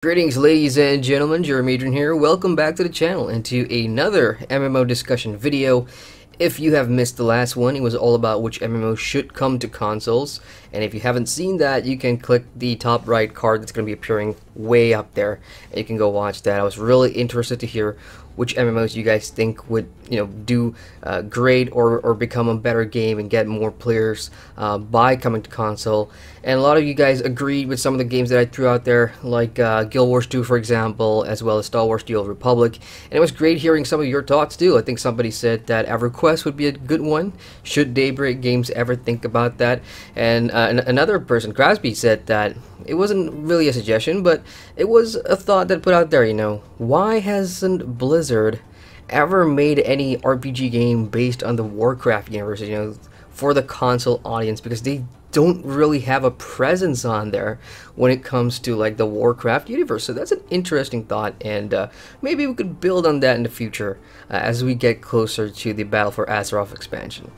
Greetings ladies and gentlemen, Adrian here. Welcome back to the channel and to another MMO discussion video. If you have missed the last one, it was all about which MMO should come to consoles. And if you haven't seen that, you can click the top right card that's going to be appearing way up there. And you can go watch that. I was really interested to hear which MMOs you guys think would, do great or become a better game and get more players by coming to console. And a lot of you guys agreed with some of the games that I threw out there, like Guild Wars 2, for example, as well as Star Wars: The Old Republic. And it was great hearing some of your thoughts too. I think somebody said that EverQuest would be a good one. Should Daybreak Games ever think about that? And another person, Crasby, said that it wasn't really a suggestion, but it was a thought that put out there. Why hasn't Blizzard ever made any RPG game based on the Warcraft universe, for the console audience, because they don't really have a presence on there when it comes to like the Warcraft universe. So that's an interesting thought, and maybe we could build on that in the future as we get closer to the Battle for Azeroth expansion.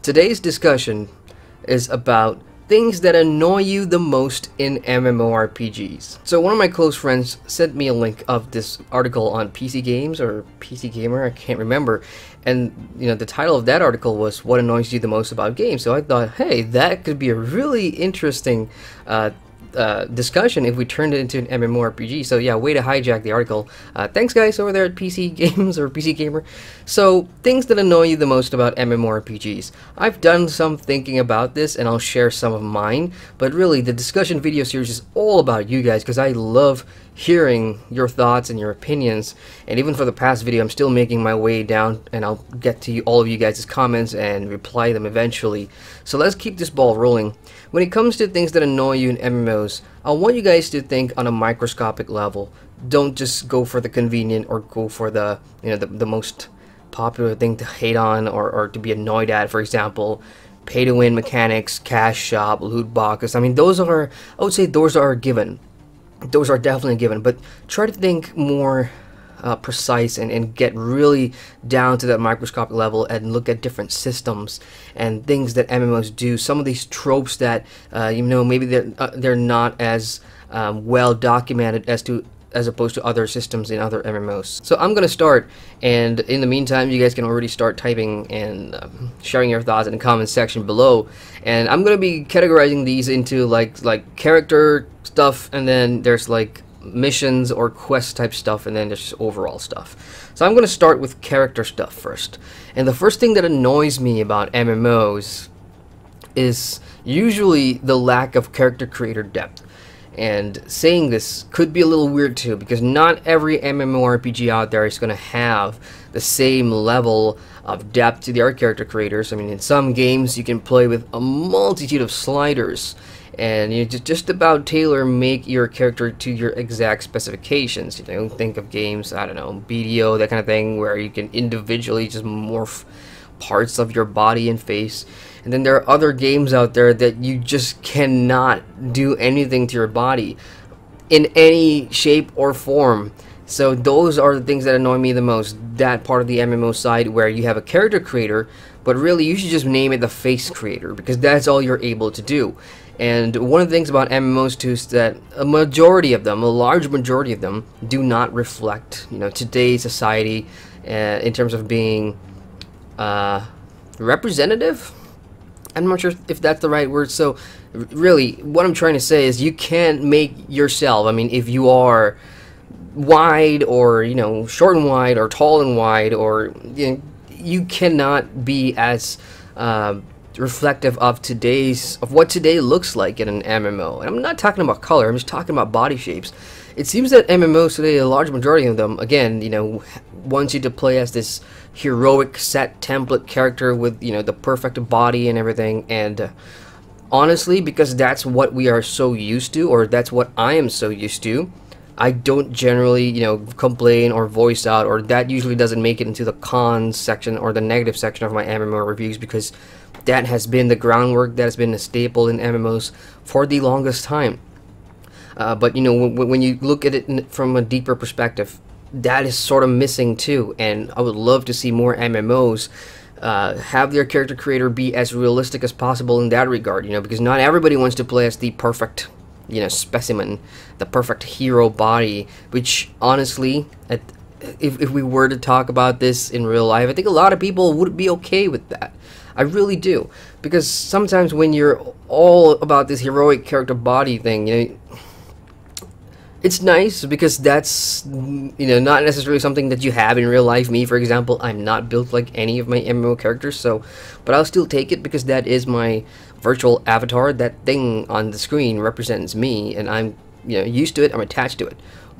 Today's discussion is about things that annoy you the most in MMORPGs. So one of my close friends sent me a link of this article on PC Games or PC Gamer, I can't remember, and the title of that article was "What Annoys You the Most About Games." So I thought, hey, that could be a really interesting discussion if we turned it into an MMORPG. So yeah, way to hijack the article. Thanks guys over there at PC Games or PC Gamer. So things that annoy you the most about MMORPGs. I've done some thinking about this and I'll share some of mine, but really the discussion video series is all about you guys because I love hearing your thoughts and your opinions. And even for the past video, I'm still making my way down, and I'll get to all of you guys' comments and reply them eventually. So let's keep this ball rolling. When it comes to things that annoy you in MMOs, I want you guys to think on a microscopic level. Don't just go for the convenient or go for the the most popular thing to hate on or to be annoyed at. For example, pay to win mechanics, cash shop, loot boxes. I mean, I would say those are a given. Those are definitely a given, but try to think more precise and get really down to that microscopic level and look at different systems and things that MMOs do. Some of these tropes that maybe they're not as well documented as opposed to other systems in other MMOs. So I'm gonna start, and in the meantime you guys can already start typing and sharing your thoughts in the comment section below. And I'm gonna be categorizing these into like character stuff, and then there's like missions or quest type stuff, and then there's just overall stuff. So I'm gonna start with character stuff first. And the first thing that annoys me about MMOs is usually the lack of character creator depth. And saying this could be a little weird too, because not every MMORPG out there is going to have the same level of depth to their character creators. I mean, in some games you can play with a multitude of sliders, and you just about tailor-make your character to your exact specifications. Think of games, I don't know, BDO, that kind of thing, where you can individually just morph parts of your body and face. And then there are other games out there that you just cannot do anything to your body in any shape or form. So those are the things that annoy me the most. That part of the MMO side where you have a character creator, but really you should just name it the face creator, because that's all you're able to do. And one of the things about MMOs too is that a large majority of them, do not reflect today's society in terms of being representative. I'm not sure if that's the right word. So really what I'm trying to say is you can't make yourself, I mean, if you are wide or short and wide or tall and wide, or you cannot be as reflective of what today looks like in an MMO. And I'm not talking about color, I'm just talking about body shapes. It seems that MMOs today, a large majority of them, again, wants you to play as this heroic set template character with the perfect body and everything. And honestly, because that's what we are so used to, or that's what I am so used to, I don't generally complain or voice out, or that usually doesn't make it into the cons section or the negative section of my MMO reviews, because that has been the groundwork, that has been a staple in MMOs for the longest time. But when you look at it from a deeper perspective, that is sort of missing too. And I would love to see more MMOs have their character creator be as realistic as possible in that regard, because not everybody wants to play as the perfect specimen, the perfect hero body, which honestly, if we were to talk about this in real life, I think a lot of people would be okay with that. I really do, because sometimes when you're all about this heroic character body thing, it's nice because that's not necessarily something that you have in real life. Me, for example, I'm not built like any of my MMO characters, but I'll still take it because that is my virtual avatar. That thing on the screen represents me, and I'm used to it. I'm attached to it.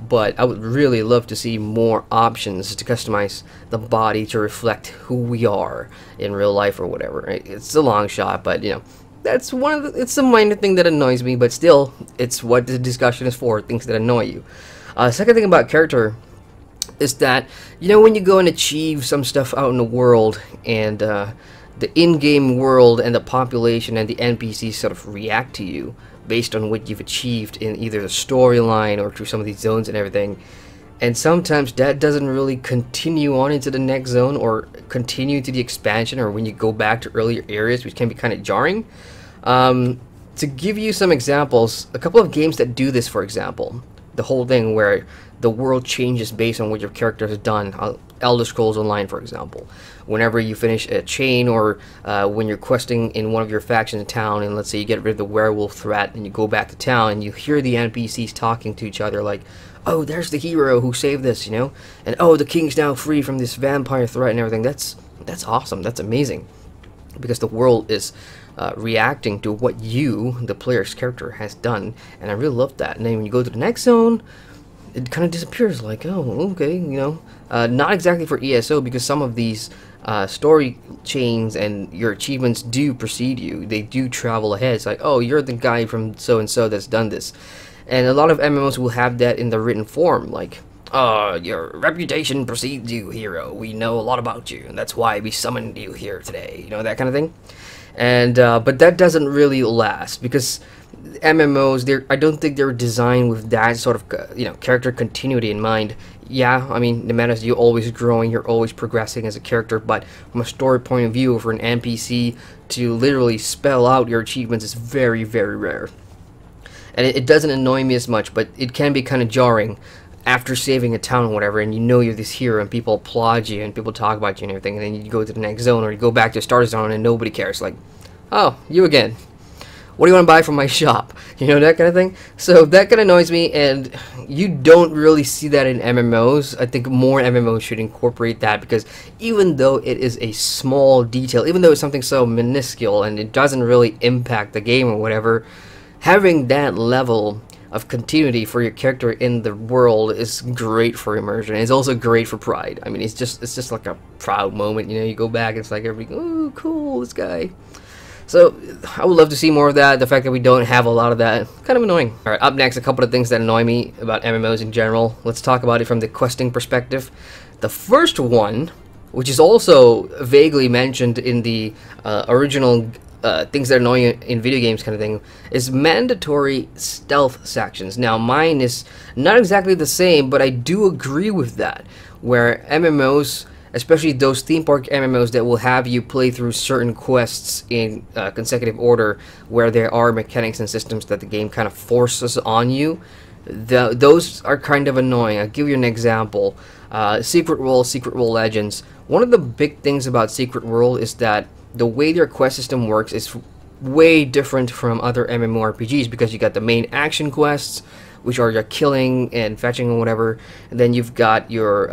But I would really love to see more options to customize the body to reflect who we are in real life or whatever. Right? It's a long shot, but that's it's a minor thing that annoys me, but still, it's what the discussion is for, things that annoy you. Second thing about character is that, when you go and achieve some stuff out in the world, and the in-game world and the population and the NPCs sort of react to you based on what you've achieved in either the storyline or through some of these zones and everything. And sometimes that doesn't really continue on into the next zone or continue to the expansion, or when you go back to earlier areas, which can be kind of jarring. To give you some examples, a couple of games that do this, for example, the whole thing where the world changes based on what your character has done. Elder Scrolls Online, for example. Whenever you finish a chain, or when you're questing in one of your factions in town, and let's say you get rid of the werewolf threat, and you go back to town, and you hear the NPCs talking to each other like, oh, there's the hero who saved this, and oh, the king's now free from this vampire threat and everything. That's awesome. That's amazing, because the world is reacting to what you, the player's character, has done, and I really love that. And then when you go to the next zone, it kind of disappears, like, oh, okay, not exactly for ESO, because some of these story chains and your achievements do precede you. They do travel ahead. It's like, oh, you're the guy from so and so that's done this. And a lot of MMOs will have that in the written form, like, your reputation precedes you, hero. We know a lot about you, and that's why we summoned you here today. That kind of thing. And but that doesn't really last, because MMOs, I don't think they're designed with that sort of character continuity in mind. Yeah, I mean, the meta is you're always growing, you're always progressing as a character, but from a story point of view, for an NPC to literally spell out your achievements is very, very rare. And it doesn't annoy me as much, but it can be kind of jarring after saving a town or whatever, and you're this hero, and people applaud you, and people talk about you and everything, and then you go to the next zone, or you go back to the starter zone, and nobody cares. Like, oh, you again. What do you want to buy from my shop? That kind of thing. So that kind of annoys me, and you don't really see that in MMOs. I think more MMOs should incorporate that, because even though it is a small detail, even though it's something so minuscule and it doesn't really impact the game or whatever, having that level of continuity for your character in the world is great for immersion. It's also great for pride. I mean, it's just like a proud moment. You go back, it's like everybody, oh, cool, this guy. So I would love to see more of that. The fact that we don't have a lot of that, kind of annoying. Alright, up next, a couple of things that annoy me about MMOs in general. Let's talk about it from the questing perspective. The first one, which is also vaguely mentioned in the original things that annoy you in video games kind of thing, is mandatory stealth sections. Now, mine is not exactly the same, but I do agree with that, where MMOs, especially those theme park MMOs that will have you play through certain quests in consecutive order, where there are mechanics and systems that the game kind of forces on you, those are kind of annoying. I'll give you an example. Secret World Legends. One of the big things about Secret World is that the way their quest system works is way different from other MMORPGs, because you got the main action quests, which are your killing and fetching and whatever, and then you've got your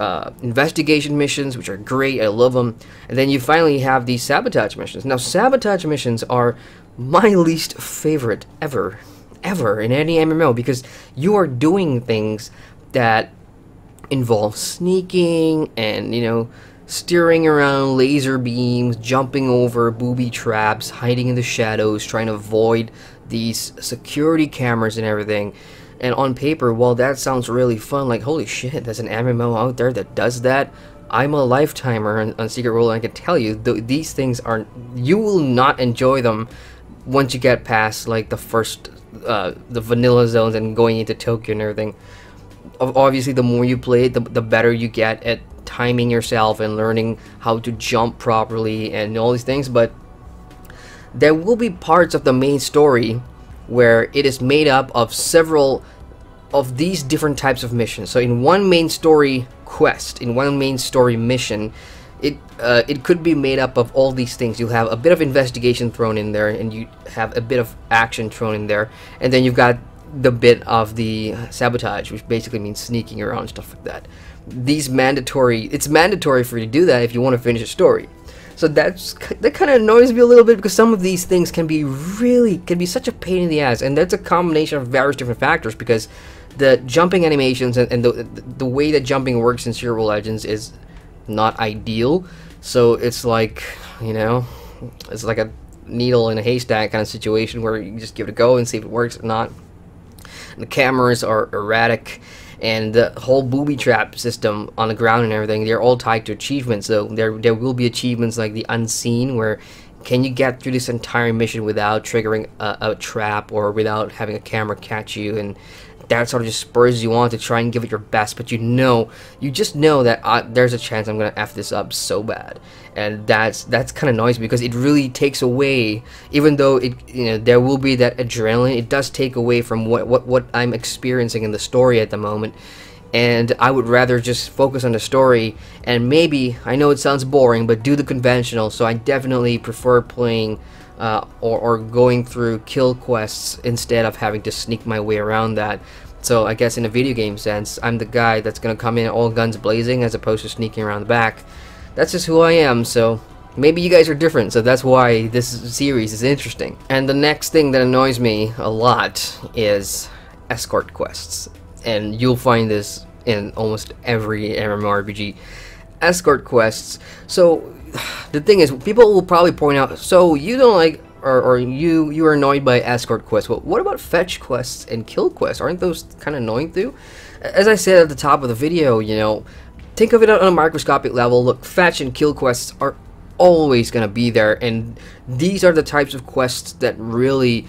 investigation missions, which are great, I love them, and then you finally have these sabotage missions. Now, sabotage missions are my least favorite ever in any MMO, because you are doing things that involve sneaking and, steering around laser beams, jumping over booby traps, hiding in the shadows, trying to avoid these security cameras and everything. And on paper, while that sounds really fun, like, holy shit, there's an MMO out there that does that, I'm a lifetimer on Secret World, and I can tell you, these things aren't, you will not enjoy them once you get past, like, the first, the vanilla zones and going into Tokyo and everything. Obviously, the more you play it, the better you get at timing yourself and learning how to jump properly and all these things, but there will be parts of the main story where it is made up of several of these different types of missions. So in one main story quest, in one main story mission, it could be made up of all these things. You'll have a bit of investigation thrown in there, and you have a bit of action thrown in there, and then you've got the bit of the sabotage, which basically means sneaking around, stuff like that. It's mandatory for you to do that if you want to finish a story. So that kind of annoys me a little bit, because some of these things can be such a pain in the ass, and that's a combination of various different factors, because the jumping animations and the way that jumping works in Serial Legends is not ideal. So it's like, you know, it's like a needle in a haystack kind of situation where you just give it a go and see if it works or not. The cameras are erratic, and the whole booby trap system on the ground and everything, they're all tied to achievements. So there will be achievements like the unseen, where can you get through this entire mission without triggering a trap or without having a camera catch you, and that sort of just spurs you on to try and give it your best, but you just know that there's a chance I'm gonna F this up so bad. And that's kind of noisy, because it really takes away, even though there will be that adrenaline, it does take away from what I'm experiencing in the story at the moment. And I would rather just focus on the story, and maybe, I know it sounds boring, but do the conventional. So I definitely prefer playing or going through kill quests instead of having to sneak my way around that. So I guess in a video game sense, I'm the guy that's gonna come in all guns blazing as opposed to sneaking around the back. That's just who I am. So maybe you guys are different, so that's why this series is interesting. And the next thing that annoys me a lot is escort quests, and you'll find this in almost every MMORPG. Escort quests. So the thing is, people will probably point out, so you don't like, or you are annoyed by escort quests. Well, what about fetch quests and kill quests? Aren't those kind of annoying too? As I said at the top of the video, you know, think of it on a microscopic level. Look, fetch and kill quests are always going to be there, and these are the types of quests that really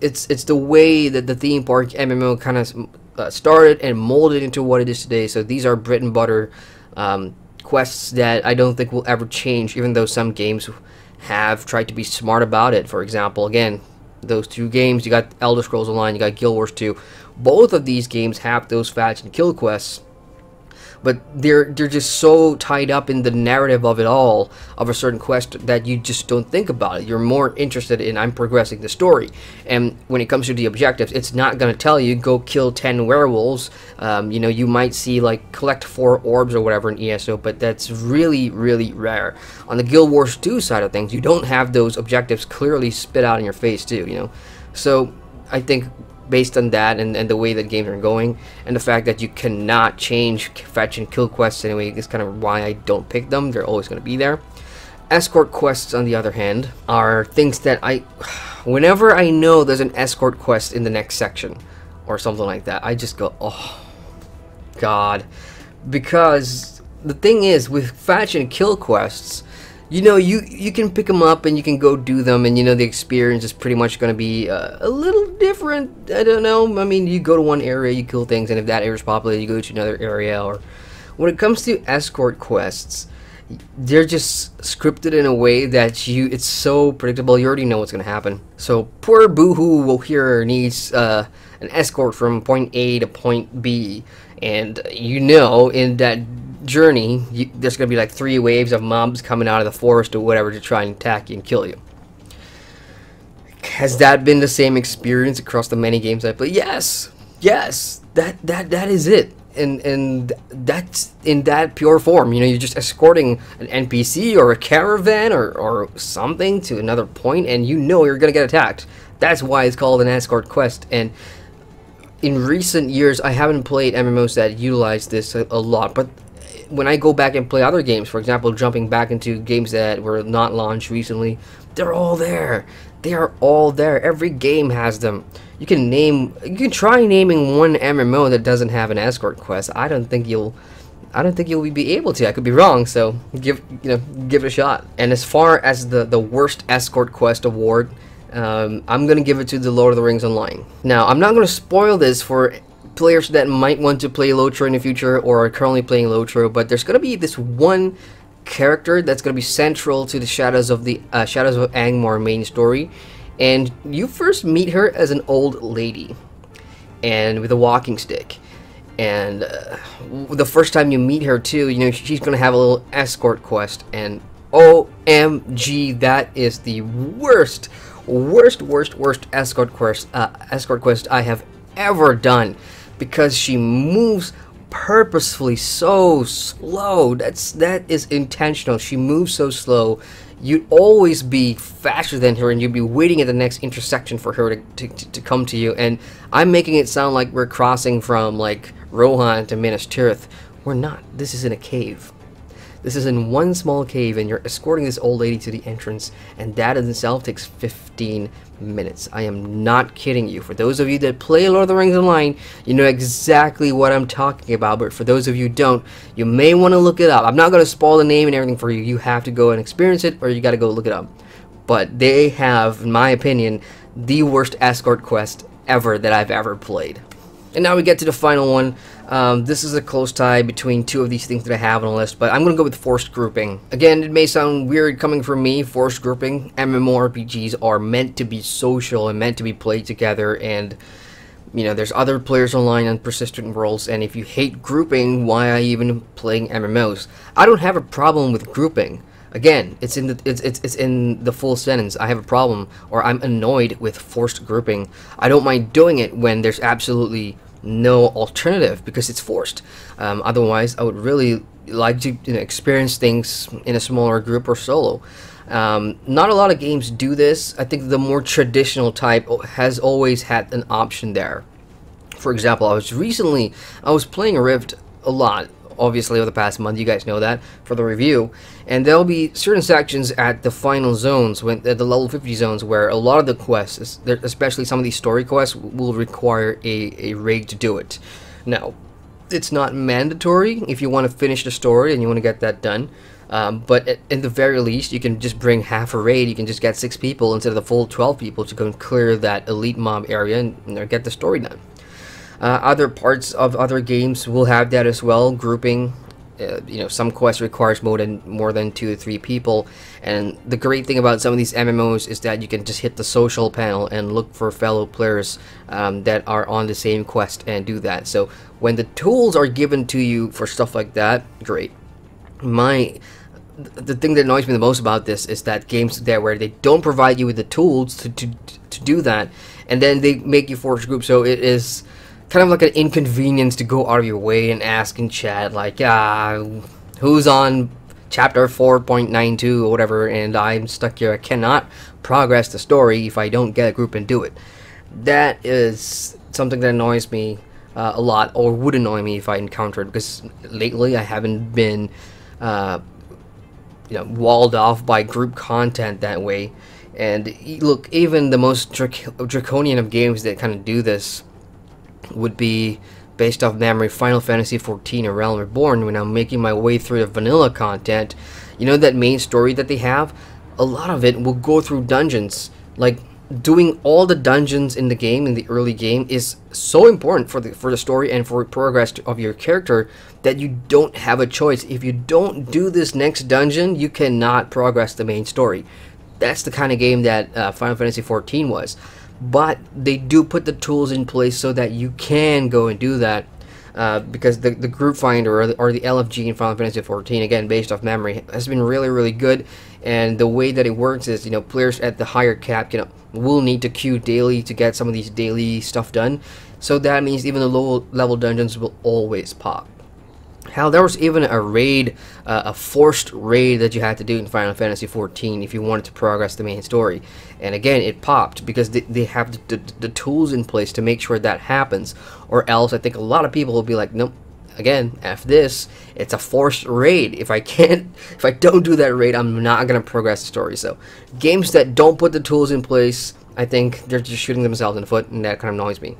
it's the way that the theme park MMO kind of started and molded into what it is today. So these are bread and butter quests that I don't think will ever change, even though some games have tried to be smart about it. For example, again, those two games, you got Elder Scrolls Online, you got Guild Wars 2. Both of these games have those fetch and kill quests, but they're just so tied up in the narrative of it all, of a certain quest, that you just don't think about it. You're more interested in, I'm progressing the story. And when it comes to the objectives, it's not going to tell you, go kill 10 werewolves. You know, you might see, like, collect 4 orbs or whatever in ESO, but that's really, really rare. On the Guild Wars 2 side of things, you don't have those objectives clearly spit out in your face too, you know. So I think, based on that and the way that games are going, and the fact that you cannot change fetch and kill quests anyway, is kind of why I don't pick them. They're always going to be there. Escort quests, on the other hand, are things that whenever I know there's an escort quest in the next section or something like that, I just go, oh god. Because the thing is, with fetch and kill quests, you know, you can pick them up and you can go do them, and you know the experience is pretty much going to be a little different. I don't know. I mean, you go to one area, you kill things, and if that area is populated, you go to another area. Or when it comes to escort quests, they're just scripted in a way that it's so predictable. You already know what's going to happen. So poor Boohoo here needs an escort from point A to point B, and you know, in that journey, there's going to be like 3 waves of mobs coming out of the forest or whatever to try and attack you and kill you. Has that been the same experience across the many games I play? Yes, that is it, and that's in that pure form. You know, you're just escorting an NPC or a caravan or something to another point, and you know you're going to get attacked. That's why it's called an escort quest. And in recent years, I haven't played MMOs that utilize this a lot, but when I go back and play other games, for example, jumping back into games that were not launched recently, they're all there. They are all there. Every game has them. You can try naming one MMO that doesn't have an escort quest. I don't think you'll be able to. I could be wrong, so give it a shot. And as far as the worst escort quest award, I'm gonna give it to the Lord of the Rings Online. Now, I'm not gonna spoil this for players that might want to play Lotro in the future or are currently playing Lotro, but there's going to be this one character that's going to be central to the Shadows of Angmar main story, and you first meet her as an old lady, and with a walking stick. And the first time you meet her too, you know, she's gonna have a little escort quest, and OMG, that is the worst escort quest I have ever done, because she moves purposefully so slow. That is intentional. She moves so slow. You'd always be faster than her, and you'd be waiting at the next intersection for her to come to you. And I'm making it sound like we're crossing from like Rohan to Minas Tirith. We're not. This is in a cave. This is in one small cave, and you're escorting this old lady to the entrance, and that in itself takes 15 minutes. I am not kidding you. For those of you that play Lord of the Rings Online, you know exactly what I'm talking about, but for those of you who don't, you may want to look it up. I'm not going to spoil the name and everything for you. You have to go and experience it, or you got to go look it up. But they have, in my opinion, the worst escort quest ever that I've ever played. And now we get to the final one. This is a close tie between two of these things that I have on the list, but I'm going to go with forced grouping. Again, it may sound weird coming from me, forced grouping. MMORPGs are meant to be social and meant to be played together, and you know, there's other players online on persistent worlds, and if you hate grouping, why are you even playing MMOs? I don't have a problem with grouping. Again, it's in the full sentence. I have a problem, or I'm annoyed with forced grouping. I don't mind doing it when there's absolutely no alternative, because it's forced. Otherwise, I would really like to, you know, experience things in a smaller group or solo. Not a lot of games do this. I think the more traditional type has always had an option there. For example, I was playing Rift a lot, obviously, over the past month. You guys know that for the review, and there'll be certain sections at the final zones, at the level 50 zones, where a lot of the quests, especially some of these story quests, will require a raid to do it. Now, it's not mandatory if you want to finish the story and you want to get that done, but in the very least, you can just bring half a raid. You can just get 6 people instead of the full 12 people to go and clear that elite mob area and, you know, get the story done. Other parts of other games will have that as well, grouping. You know, some quests requires more than 2 to 3 people, and the great thing about some of these MMOs is that you can just hit the social panel and look for fellow players that are on the same quest and do that. So when the tools are given to you for stuff like that, great. The thing that annoys me the most about this is that games there where they don't provide you with the tools to do that, and then they make you force group, so it is kind of like an inconvenience to go out of your way and ask in chat, like, who's on chapter 4.92 or whatever, and I'm stuck here. I cannot progress the story if I don't get a group and do it. That is something that annoys me a lot, or would annoy me if I encountered, because lately I haven't been you know, walled off by group content that way. And look, even the most draconian of games that kind of do this would be, based off memory, Final Fantasy XIV: A Realm Reborn. When I'm making my way through the vanilla content, you know, that main story that they have, a lot of it will go through dungeons. Like, doing all the dungeons in the game, in the early game, is so important for the story and for progress of your character that you don't have a choice. If you don't do this next dungeon, you cannot progress the main story. That's the kind of game that Final Fantasy XIV was. But they do put the tools in place so that you can go and do that, because the group finder or the LFG in Final Fantasy XIV, again based off memory, has been really good. And the way that it works is, you know, players at the higher cap, you know, will need to queue daily to get some of these daily stuff done. So that means even the low level dungeons will always pop. Hell, there was even a raid, a forced raid that you had to do in Final Fantasy XIV if you wanted to progress the main story. And again, it popped because they have the tools in place to make sure that happens. Or else, I think a lot of people will be like, nope, again, F this, it's a forced raid. If I don't do that raid, I'm not going to progress the story. So, games that don't put the tools in place, I think they're just shooting themselves in the foot, and that kind of annoys me.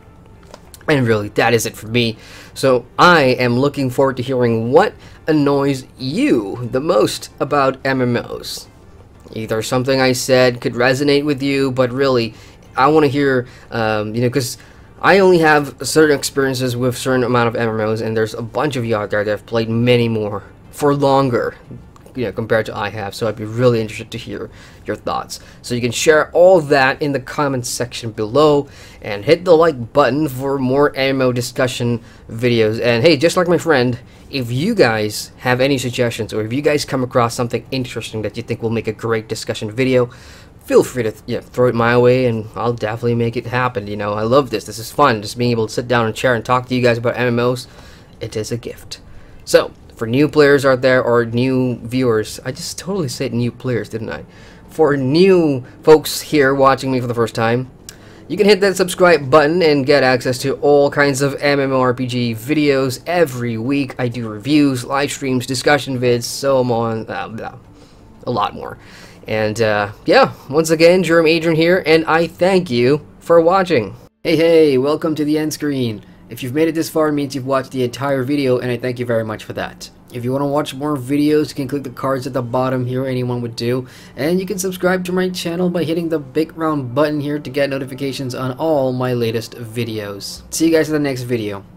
And really, that is it for me. So I am looking forward to hearing what annoys you the most about MMOs. Either something I said could resonate with you, but really, I want to hear, you know, because I only have certain experiences with certain amount of MMOs, and there's a bunch of you out there that have played many more for longer. compared to I have. So I'd be really interested to hear your thoughts. So you can share all that in the comments section below, and hit the like button for more MMO discussion videos. And hey, just like my friend, if you guys have any suggestions, or if you guys come across something interesting that you think will make a great discussion video, feel free to throw it my way, and I'll definitely make it happen. I love this. This is fun. Just being able to sit down and chat and talk to you guys about MMOs, it is a gift. So, for new players out there, or new viewers, I just totally said new players, didn't I? For new folks here watching me for the first time, you can hit that subscribe button and get access to all kinds of MMORPG videos every week. I do reviews, live streams, discussion vids, so on, a lot more. And yeah, once again, Adrian here, and I thank you for watching. Hey, welcome to the end screen. If you've made it this far, it means you've watched the entire video, and I thank you very much for that. If you want to watch more videos, you can click the cards at the bottom here, anyone would do. And you can subscribe to my channel by hitting the big round button here to get notifications on all my latest videos. See you guys in the next video.